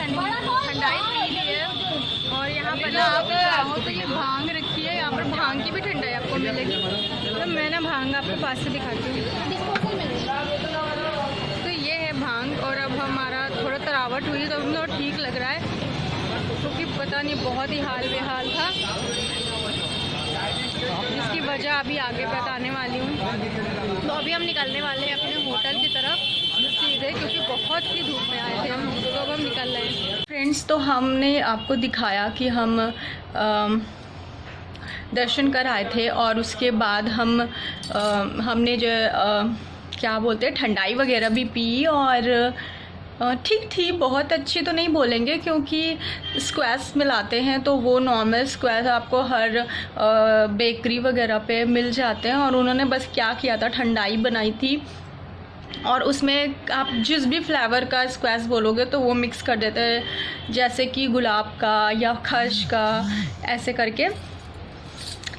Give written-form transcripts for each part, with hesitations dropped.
ठंडाई P ली है। और यहाँ पर ना आप चाहो तो ये भांग रखी है, यहाँ पर भांग की भी ठंडाई आपको मिलेगी। तो मैं ना भांग आपको पास से दिखाती हूँ। तो ये है भांग। और अब हमारा थोड़ा तरावट हुई तो हमें ठीक लग रहा है, क्योंकि पता नहीं बहुत ही हाल बेहाल था, इसकी वजह अभी आगे बताने वाली हूँ। तो अभी हम निकलने वाले हैं अपने होटल की तरफ सीधे, क्योंकि बहुत ही धूप में आए थे हम, तो अब हम निकल रहे हैं। फ्रेंड्स, तो हमने आपको दिखाया कि हम दर्शन कर आए थे और उसके बाद हमने जो क्या बोलते हैं ठंडाई वगैरह भी पी। और ठीक थी, बहुत अच्छी तो नहीं बोलेंगे, क्योंकि स्क्वैश मिलाते हैं तो वो नॉर्मल स्क्वैश आपको हर बेकरी वगैरह पे मिल जाते हैं। और उन्होंने बस क्या किया था, ठंडाई बनाई थी और उसमें आप जिस भी फ्लेवर का स्क्वैश बोलोगे तो वो मिक्स कर देते हैं, जैसे कि गुलाब का या खश का, ऐसे करके।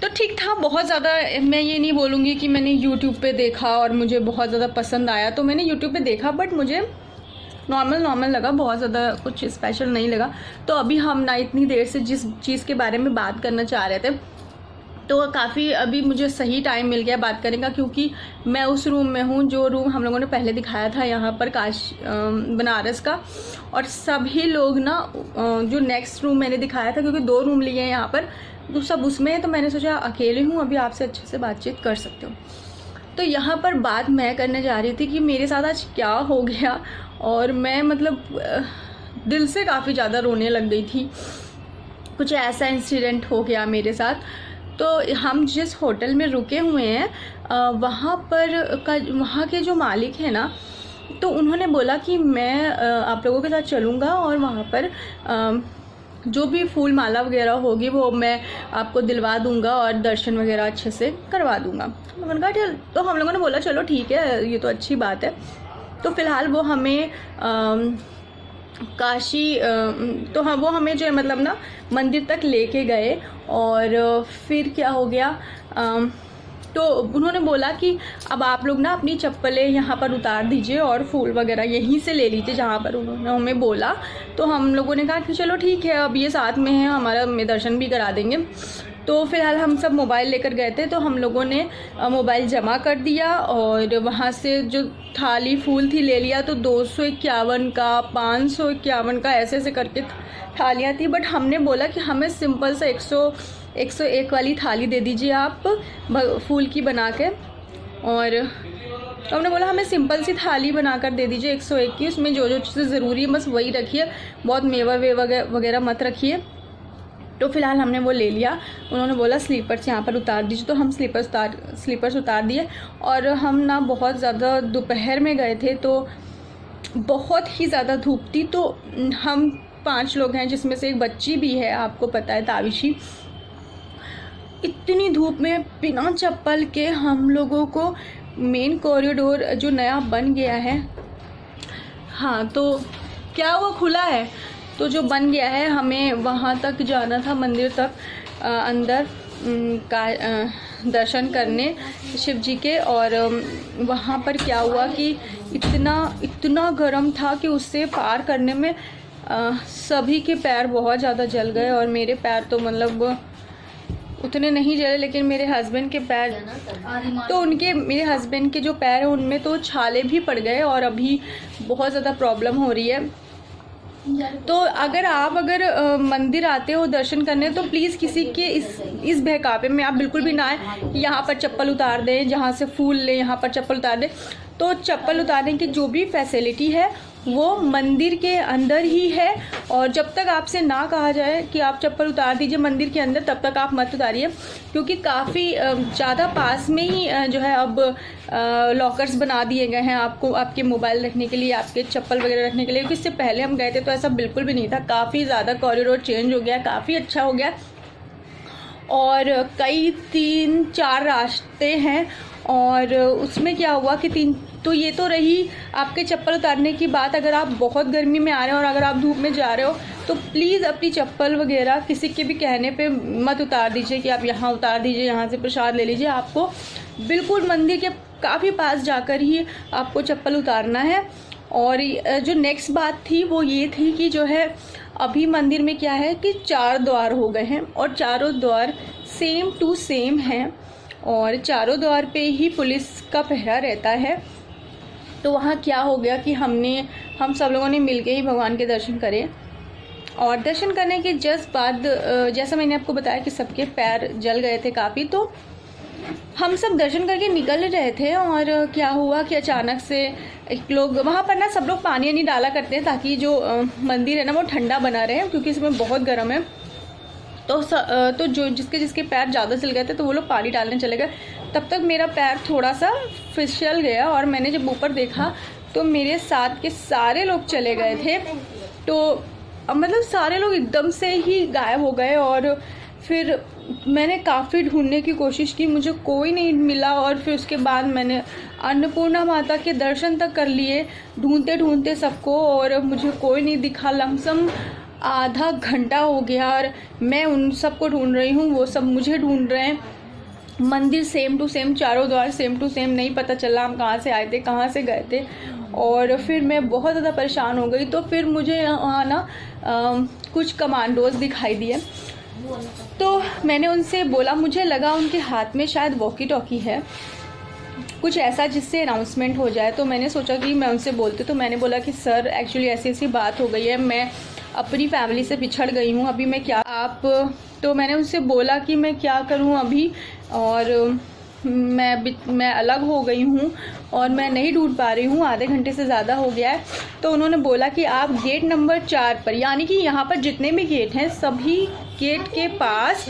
तो ठीक था, बहुत ज़्यादा मैं ये नहीं बोलूँगी कि मैंने यूट्यूब पे देखा और मुझे बहुत ज़्यादा पसंद आया। तो मैंने यूट्यूब पे देखा बट मुझे नॉर्मल लगा, बहुत ज़्यादा कुछ स्पेशल नहीं लगा। तो अभी हम ना इतनी देर से जिस चीज़ के बारे में बात करना चाह रहे थे, तो काफ़ी अभी मुझे सही टाइम मिल गया बात करने का, क्योंकि मैं उस रूम में हूँ जो रूम हम लोगों ने पहले दिखाया था यहाँ पर बनारस का। और सभी लोग ना जो नेक्स्ट रूम मैंने दिखाया था, क्योंकि 2 रूम लिए हैं यहाँ पर, तो सब उसमें है। तो मैंने सोचा अकेले हूँ, अभी आपसे अच्छे से बातचीत कर सकती हूँ। तो यहाँ पर बात मैं करने जा रही थी कि मेरे साथ आज क्या हो गया, और मैं मतलब दिल से काफ़ी ज़्यादा रोने लग गई थी। कुछ ऐसा इंसिडेंट हो गया मेरे साथ। तो हम जिस होटल में रुके हुए हैं वहाँ के जो मालिक हैं ना, तो उन्होंने बोला कि मैं आप लोगों के साथ चलूँगा और वहाँ पर जो भी फूल माला वगैरह होगी वो मैं आपको दिलवा दूँगा और दर्शन वगैरह अच्छे से करवा दूँगा। मैंने कहा चल, तो हम लोगों ने बोला चलो ठीक है, ये तो अच्छी बात है। तो फ़िलहाल वो हमें काशी तो हाँ, वो हमें जो है मतलब ना मंदिर तक लेके गए। और फिर क्या हो गया, तो उन्होंने बोला कि अब आप लोग ना अपनी चप्पलें यहाँ पर उतार दीजिए और फूल वगैरह यहीं से ले लीजिए जहाँ पर उन्होंने हमें बोला। तो हम लोगों ने कहा कि चलो ठीक है, अब ये साथ में है, हमारा में दर्शन भी करा देंगे। तो फिलहाल हम सब मोबाइल लेकर गए थे, तो हम लोगों ने मोबाइल जमा कर दिया और वहाँ से जो थाली फूल थी ले लिया। तो 251 का, 551 का, ऐसे ऐसे करके थालियाँ थी। बट हमने बोला कि हमें सिंपल सा 101 वाली थाली दे दीजिए आप फूल की बना के। और तो हमने बोला हमें सिंपल सी थाली बनाकर दे दीजिए 101 की, उसमें जो जो चीज़ें ज़रूरी है बस वही रखिए, बहुत मेवा वगैरह मत रखिए। तो फिलहाल हमने वो ले लिया। उन्होंने बोला स्लीपर्स यहाँ पर उतार दीजिए, तो हम स्लीपर्स उतार दिए। और हम ना बहुत ज़्यादा दोपहर में गए थे, तो बहुत ही ज़्यादा धूप थी। तो हम 5 लोग हैं, जिसमें से एक बच्ची भी है, आपको पता है, ताविशी। इतनी धूप में बिना चप्पल के हम लोगों को मेन कॉरिडोर जो नया बन गया है, हाँ तो क्या वो खुला है, तो जो बन गया है हमें वहाँ तक जाना था, मंदिर तक अंदर का दर्शन करने शिव जी के। और वहाँ पर क्या हुआ कि इतना गर्म था कि उससे पार करने में सभी के पैर बहुत ज़्यादा जल गए। और मेरे पैर तो मतलब उतने नहीं जले, लेकिन मेरे हस्बैंड के पैर तो मेरे हस्बैंड के जो पैर हैं उनमें तो छाले भी पड़ गए और अभी बहुत ज़्यादा प्रॉब्लम हो रही है। तो अगर मंदिर आते हो दर्शन करने, तो प्लीज़ किसी के इस बहकावे में आप बिल्कुल भी ना आए कि यहाँ पर चप्पल उतार दें, जहाँ से फूल लें यहाँ पर चप्पल उतार दें। तो चप्पल उतारने की जो भी फैसिलिटी है वो मंदिर के अंदर ही है। और जब तक आपसे ना कहा जाए कि आप चप्पल उतार दीजिए मंदिर के अंदर, तब तक आप मत उतारिए, क्योंकि काफ़ी ज़्यादा पास में ही जो है अब लॉकर्स बना दिए गए हैं आपको, आपके मोबाइल रखने के लिए, आपके चप्पल वगैरह रखने के लिए। क्योंकि इससे पहले हम गए थे तो ऐसा बिल्कुल भी नहीं था। काफ़ी ज़्यादा कॉरिडोर चेंज हो गया, काफ़ी अच्छा हो गया। और कई 3-4 रास्ते हैं। और उसमें क्या हुआ कि तो ये तो रही आपके चप्पल उतारने की बात। अगर आप बहुत गर्मी में आ रहे हो और अगर आप धूप में जा रहे हो, तो प्लीज़ अपनी चप्पल वगैरह किसी के भी कहने पे मत उतार दीजिए कि आप यहाँ उतार दीजिए, यहाँ से प्रसाद ले लीजिए। आपको बिल्कुल मंदिर के काफ़ी पास जाकर ही आपको चप्पल उतारना है। और जो नेक्स्ट बात थी वो ये थी कि जो है अभी मंदिर में क्या है कि 4 द्वार हो गए हैं और चारों द्वार सेम टू सेम हैं और चारों द्वार पे ही पुलिस का पहरा रहता है। तो वहाँ क्या हो गया कि हम सब लोगों ने मिलके ही भगवान के दर्शन करे और दर्शन करने के जस्ट बाद जैसा मैंने आपको बताया कि सबके पैर जल गए थे काफ़ी, तो हम सब दर्शन करके निकल रहे थे और क्या हुआ कि अचानक से एक लोग वहाँ पर ना सब लोग पानी नहीं डाला करते हैं ताकि जो मंदिर है ना वो ठंडा बना रहे, क्योंकि इसमें बहुत गर्म है। तो जो जिसके पैर ज़्यादा जल गए थे तो वो लोग पानी डालने चले गए। तब तक मेरा पैर थोड़ा सा फिसल गया और मैंने जब ऊपर देखा तो मेरे साथ के सारे लोग चले गए थे। तो मतलब सारे लोग एकदम से ही गायब हो गए और फिर मैंने काफ़ी ढूंढने की कोशिश की, मुझे कोई नहीं मिला। और फिर उसके बाद मैंने अन्नपूर्णा माता के दर्शन तक कर लिए ढूंढते ढूंढते सबको, और मुझे कोई नहीं दिखा। लमसम आधा घंटा हो गया और मैं उन सबको ढूंढ रही हूँ, वो सब मुझे ढूंढ रहे हैं। मंदिर सेम टू सेम, चारों द्वार सेम टू सेम, नहीं पता चला हम कहाँ से आए थे कहाँ से गए थे। और फिर मैं बहुत ज़्यादा परेशान हो गई। तो फिर मुझे वहाँ ना कुछ कमांडोज दिखाई दिए, तो मैंने उनसे बोला, मुझे लगा उनके हाथ में शायद वॉकी टॉकी है, कुछ ऐसा जिससे अनाउंसमेंट हो जाए। तो मैंने सोचा कि मैं उनसे बोलती, तो मैंने बोला कि सर एक्चुअली ऐसी ऐसी बात हो गई है, मैं अपनी फैमिली से बिछड़ गई हूँ, अभी मैं क्या तो मैंने उनसे बोला कि मैं क्या करूँ अभी, और मैं अलग हो गई हूँ और मैं नहीं ढूंढ पा रही हूँ, आधे घंटे से ज़्यादा हो गया है। तो उन्होंने बोला कि आप गेट नंबर 4 पर, यानी कि यहाँ पर जितने भी गेट हैं सभी गेट के पास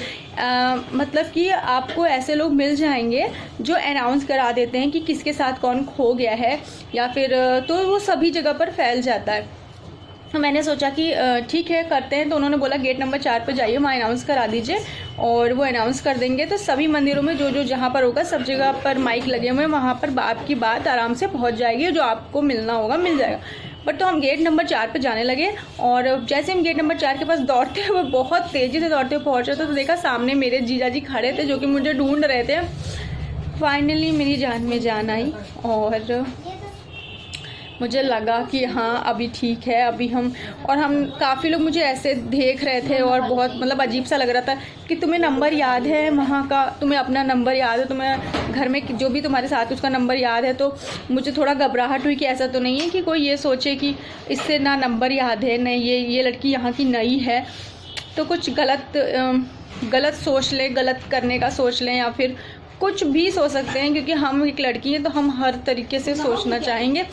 मतलब कि आपको ऐसे लोग मिल जाएंगे जो अनाउंस करा देते हैं कि किसके साथ कौन खो गया है, या फिर तो वो सभी जगह पर फैल जाता है। तो मैंने सोचा कि ठीक है करते हैं। तो उन्होंने बोला गेट नंबर 4 पे जाइए, वहाँ अनाउंस करा दीजिए, और वो अनाउंस कर देंगे। तो सभी मंदिरों में जो जहाँ पर होगा सब जगह पर माइक लगे हुए हैं, वहाँ पर आपकी बात आराम से पहुँच जाएगी, जो आपको मिलना होगा मिल जाएगा। बट तो हम गेट नंबर 4 पे जाने लगे, और जैसे हम गेट नंबर 4 के पास दौड़ते हुए, बहुत तेज़ी से दौड़ते हुए पहुँच रहे थे, तो देखा सामने मेरे जीजा जी खड़े थे जो कि मुझे ढूंढ रहे थे। फाइनली मेरी जान में जान आई और मुझे लगा कि हाँ अभी ठीक है। अभी हम काफ़ी लोग मुझे ऐसे देख रहे थे और बहुत मतलब अजीब सा लग रहा था कि तुम्हें नंबर याद है वहाँ का, तुम्हें अपना नंबर याद है, तुम्हें घर में जो भी तुम्हारे साथ उसका नंबर याद है। तो मुझे थोड़ा घबराहट हुई कि ऐसा तो नहीं है कि कोई ये सोचे कि इससे ना नंबर याद है, नहीं ये लड़की यहाँ की नई है, तो कुछ गलत सोच लें, गलत करने का सोच लें, या फिर कुछ भी सोच सकते हैं, क्योंकि हम एक लड़की हैं तो हम हर तरीके से सोचना चाहेंगे।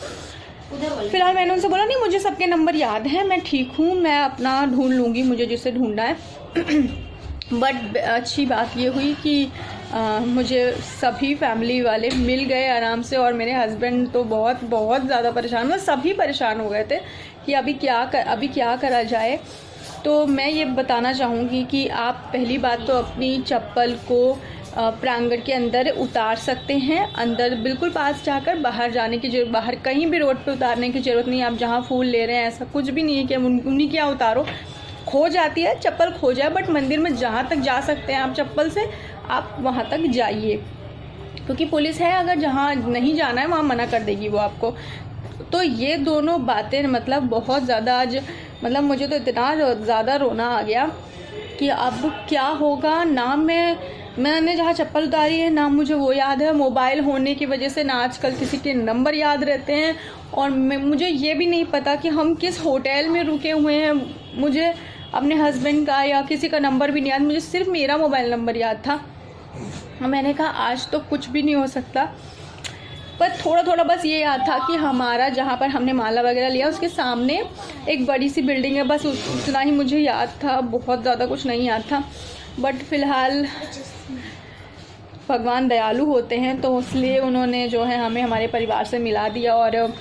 फिलहाल मैंने उनसे बोला नहीं मुझे सबके नंबर याद है, मैं ठीक हूँ, मैं अपना ढूंढ लूँगी मुझे जिसे ढूंढना है। बट अच्छी बात ये हुई कि मुझे सभी फैमिली वाले मिल गए आराम से, और मेरे हस्बैंड तो बहुत ज़्यादा परेशान, मतलब सभी परेशान हो गए थे कि अभी क्या करा जाए। तो मैं ये बताना चाहूँगी कि आप पहली बात तो अपनी चप्पल को प्रांगण के अंदर उतार सकते हैं, अंदर बिल्कुल पास जाकर, बाहर जाने की जरूरत, बाहर कहीं भी रोड पे उतारने की ज़रूरत नहीं है। आप जहाँ फूल ले रहे हैं ऐसा कुछ भी नहीं है कि उन्हीं क्या उतारो, खो जाती है चप्पल खो जाए, बट मंदिर में जहाँ तक जा सकते हैं आप चप्पल से, आप वहाँ तक जाइए, क्योंकि पुलिस है, अगर जहाँ नहीं जाना है वहाँ मना कर देगी वो आपको। तो ये दोनों बातें मतलब बहुत ज़्यादा आज मतलब मुझे तो इतना ज़्यादा रोना आ गया कि अब क्या होगा। ना मैंने जहाँ चप्पल उतारी है ना मुझे वो याद है, मोबाइल होने की वजह से ना आजकल किसी के नंबर याद रहते हैं, और मुझे ये भी नहीं पता कि हम किस होटल में रुके हुए हैं। मुझे अपने हस्बैंड का या किसी का नंबर भी नहीं याद, मुझे सिर्फ मेरा मोबाइल नंबर याद था। मैंने कहा आज तो कुछ भी नहीं हो सकता, पर थोड़ा बस ये याद था कि हमारा जहाँ पर हमने माला वगैरह लिया उसके सामने एक बड़ी सी बिल्डिंग है, बस उतना ही मुझे याद था, बहुत ज़्यादा कुछ नहीं याद था। बट फ़िलहाल भगवान दयालु होते हैं, तो इसलिए उन्होंने जो है हमें हमारे परिवार से मिला दिया, और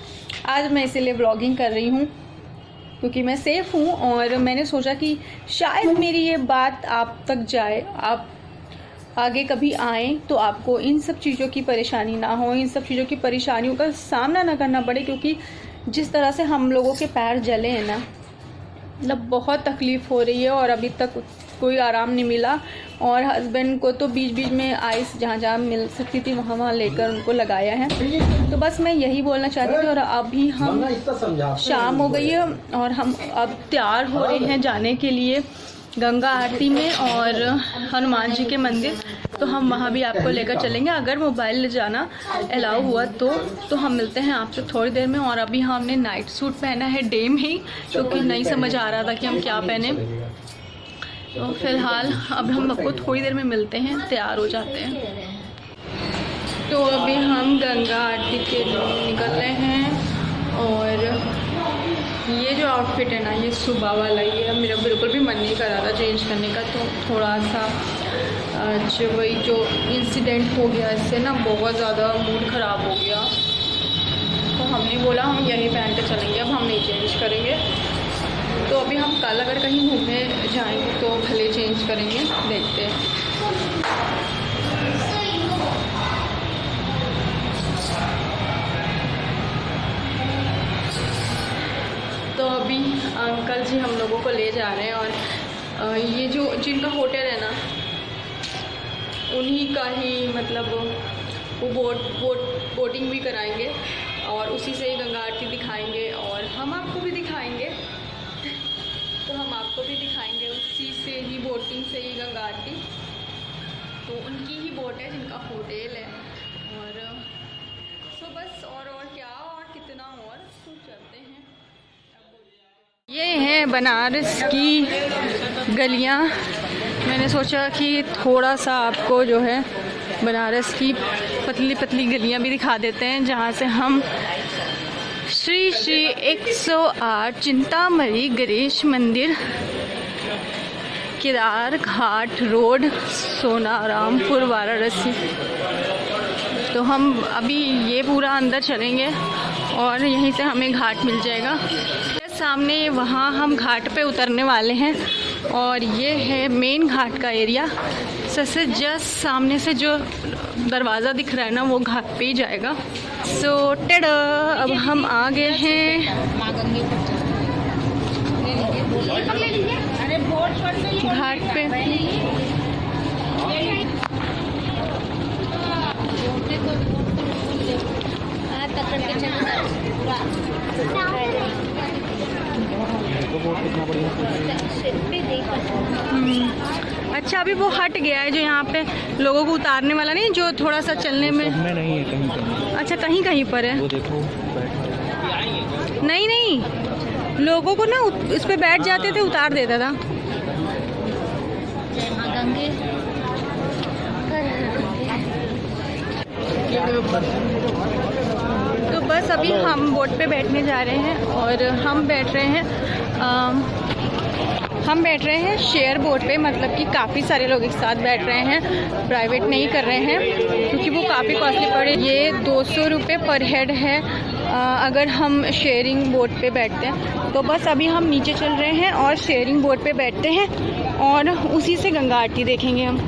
आज मैं इसीलिए व्लॉगिंग कर रही हूँ क्योंकि मैं सेफ़ हूँ। और मैंने सोचा कि शायद मेरी ये बात आप तक जाए, आप आगे कभी आएँ तो आपको इन सब चीज़ों की परेशानी ना हो, इन सब चीज़ों की परेशानियों का सामना ना करना पड़े, क्योंकि जिस तरह से हम लोगों के पैर जले हैं ना, मतलब बहुत तकलीफ़ हो रही है और अभी तक कोई आराम नहीं मिला। और हस्बैंड को तो बीच बीच में आइस जहाँ जहाँ मिल सकती थी वहाँ लेकर उनको लगाया है। तो बस मैं यही बोलना चाहती थी। और अभी हम शाम हो गई है और हम अब तैयार हो रहे हैं जाने के लिए गंगा आरती में और हनुमान जी के मंदिर। तो हम वहाँ भी आपको लेकर चलेंगे, अगर मोबाइल ले जाना अलाउ हुआ तो हम मिलते हैं आपसे थोड़ी देर में। और अभी हमने नाइट सूट पहना है डे में ही, क्योंकि नहीं समझ आ रहा था कि हम क्या पहने। तो फिलहाल अब हम आपको थोड़ी देर में मिलते हैं, तैयार हो जाते हैं। तो अभी हम गंगा आरती के लिए निकल रहे हैं। और ये जो आउटफिट है ना, ये सुबह वाला, ये मेरा बिल्कुल भी मन नहीं कर रहा था चेंज करने का। तो थोड़ा सा वही जो इंसिडेंट हो गया इससे ना बहुत ज़्यादा मूड ख़राब हो गया। तो हमने बोला हम यही पहन के चलेंगे, अब हम नहीं चेंज करेंगे। तो अभी हम कल अगर कहीं घूमने जाएंगे तो भले चेंज करेंगे, देखते हैं। तो अभी अंकल जी हम लोगों को ले जा रहे हैं और ये जो जिनका होटल है ना उन्हीं का ही मतलब वो बोटिंग भी कराएंगे और उसी से ही गंगा आरती दिखाएंगे। और हम आपको भी दिखाएंगे, तो हम आपको भी दिखाएंगे उसी से ही, बोटिंग से ही गंगा आरती। तो उनकी ही बोट है जिनका होटल है। और सो बस और क्या और कितना और तो चलते हैं। ये हैं बनारस की गलियाँ। मैंने सोचा कि थोड़ा सा आपको जो है बनारस की पतली पतली गलियाँ भी दिखा देते हैं, जहाँ से हम श्री श्री 108 चिंतामणि गणेश मंदिर, केदार घाट रोड, सोनारामपुर, वाराणसी। तो हम अभी ये पूरा अंदर चलेंगे और यहीं से हमें घाट मिल जाएगा सामने। वहाँ हम घाट पे उतरने वाले हैं और ये है मेन घाट का एरिया। सबसे जस्ट सामने से जो दरवाज़ा दिख रहा है ना, वो घाट पे ही जाएगा। सो टेडा, अब हम आ गए हैं घाट पे। अच्छा, अभी वो हट गया है जो यहाँ पे लोगों को उतारने वाला, नहीं जो थोड़ा सा चलने में नहीं है, कहीं कहीं। अच्छा, कहीं कहीं पर है वो देखो, नहीं लोगों को ना उस पे बैठ जाते थे, उतार देता था। तो बस अभी हम बोट पे बैठने जा रहे हैं और हम बैठ रहे हैं शेयर बोट पे। मतलब कि काफ़ी सारे लोग एक साथ बैठ रहे हैं, प्राइवेट नहीं कर रहे हैं क्योंकि वो काफ़ी कॉस्टली पड़े। ये 200 रुपये पर हेड है अगर हम शेयरिंग बोट पे बैठते हैं। तो बस अभी हम नीचे चल रहे हैं और शेयरिंग बोट पे बैठते हैं और उसी से गंगा आरती देखेंगे हम।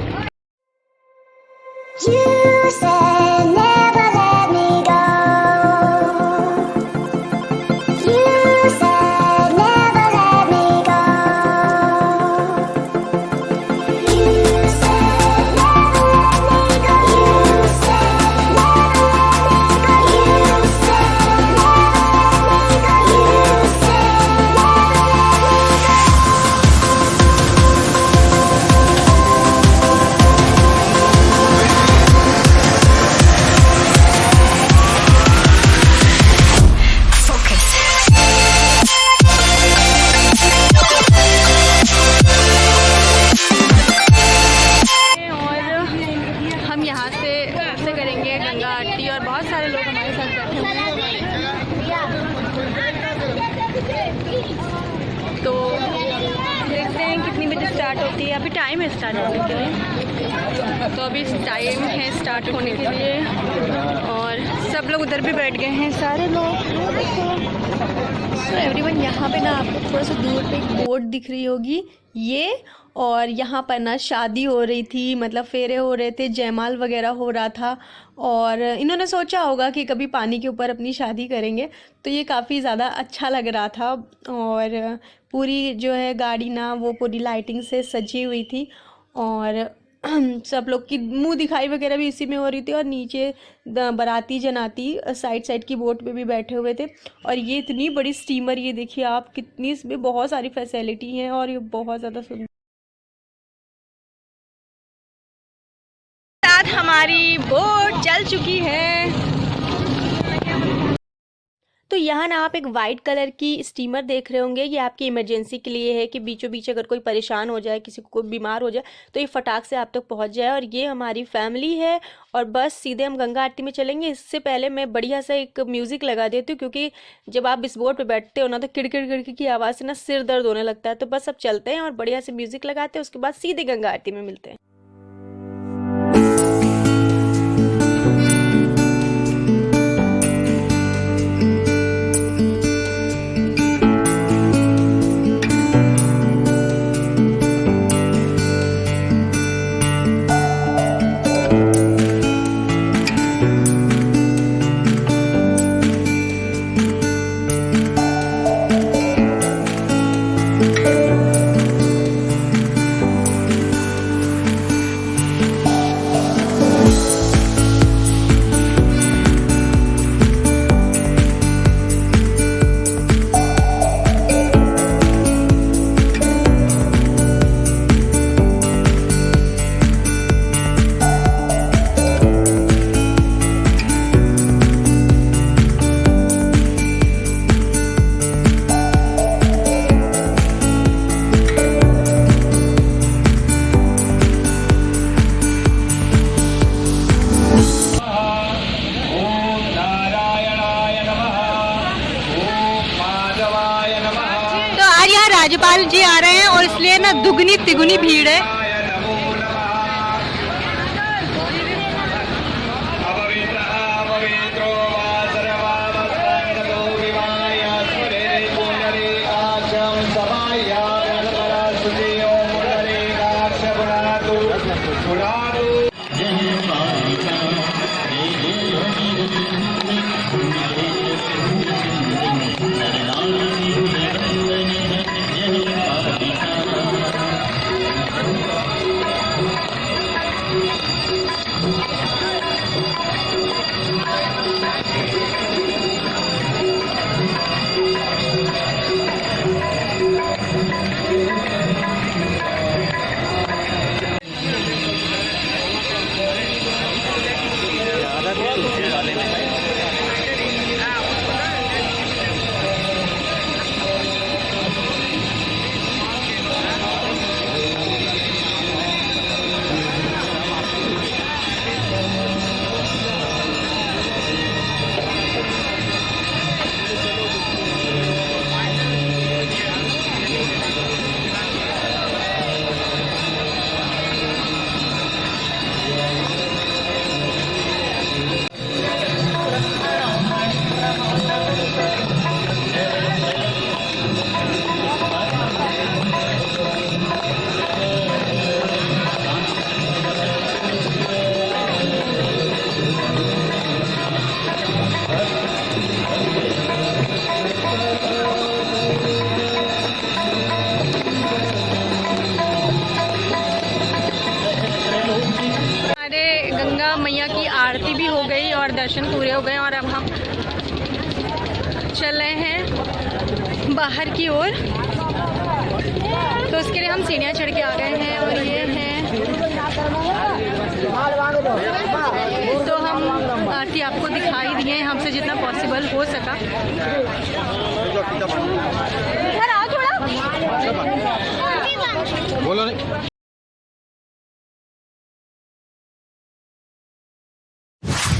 तो देखते हैं कितनी बजे स्टार्ट होती है। अभी टाइम है स्टार्ट होने के लिए, तो अभी टाइम है स्टार्ट होने के लिए और सब लोग उधर भी बैठ गए हैं, सारे लोग। तो एवरीवन, यहाँ पे ना आपको थोड़ा सा दूर पे एक बोट दिख रही होगी ये, और यहाँ पर ना शादी हो रही थी, मतलब फेरे हो रहे थे, जयमाल वगैरह हो रहा था। और इन्होंने सोचा होगा कि कभी पानी के ऊपर अपनी शादी करेंगे, तो ये काफ़ी ज़्यादा अच्छा लग रहा था। और पूरी जो है गाड़ी ना वो पूरी लाइटिंग से सजी हुई थी, और सब लोग की मुंह दिखाई वगैरह भी इसी में हो रही थी। और नीचे बाराती जनाती साइड साइड की बोट पे भी बैठे हुए थे। और ये इतनी बड़ी स्टीमर, ये देखिए आप कितनी, इसमें बहुत सारी फैसिलिटी हैं और ये बहुत ज़्यादा सुंदर। साथ हमारी बोट चल चुकी है। तो यहाँ ना आप एक वाइट कलर की स्टीमर देख रहे होंगे, ये आपकी इमरजेंसी के लिए है कि बीचों बीच अगर कोई परेशान हो जाए, किसी को कोई बीमार हो जाए, तो ये फटाक से आप तक पहुँच जाए। और ये हमारी फैमिली है और बस सीधे हम गंगा आरती में चलेंगे। इससे पहले मैं बढ़िया सा एक म्यूज़िक लगा देती हूँ, क्योंकि जब आप इस बोट पर बैठते हो ना तो किड़किड़ किड़की की आवाज़ से ना सिर दर्द होने लगता है। तो बस अब चलते हैं और बढ़िया से म्यूज़िक लगाते हैं, उसके बाद सीधे गंगा आरती में मिलते हैं। राज्यपाल जी आ रहे हैं और इसलिए ना दुगनी तिगुनी भीड़ है। गंगा मैया की आरती भी हो गई और दर्शन पूरे हो गए और अब हम चल रहे हैं बाहर की ओर। तो उसके लिए हम सीढ़ियाँ चढ़ के आ गए हैं और ये हैं, तो हम आरती आपको दिखाई दिए हमसे जितना पॉसिबल हो सका। इधर आओ थोड़ा, बोलो नहीं।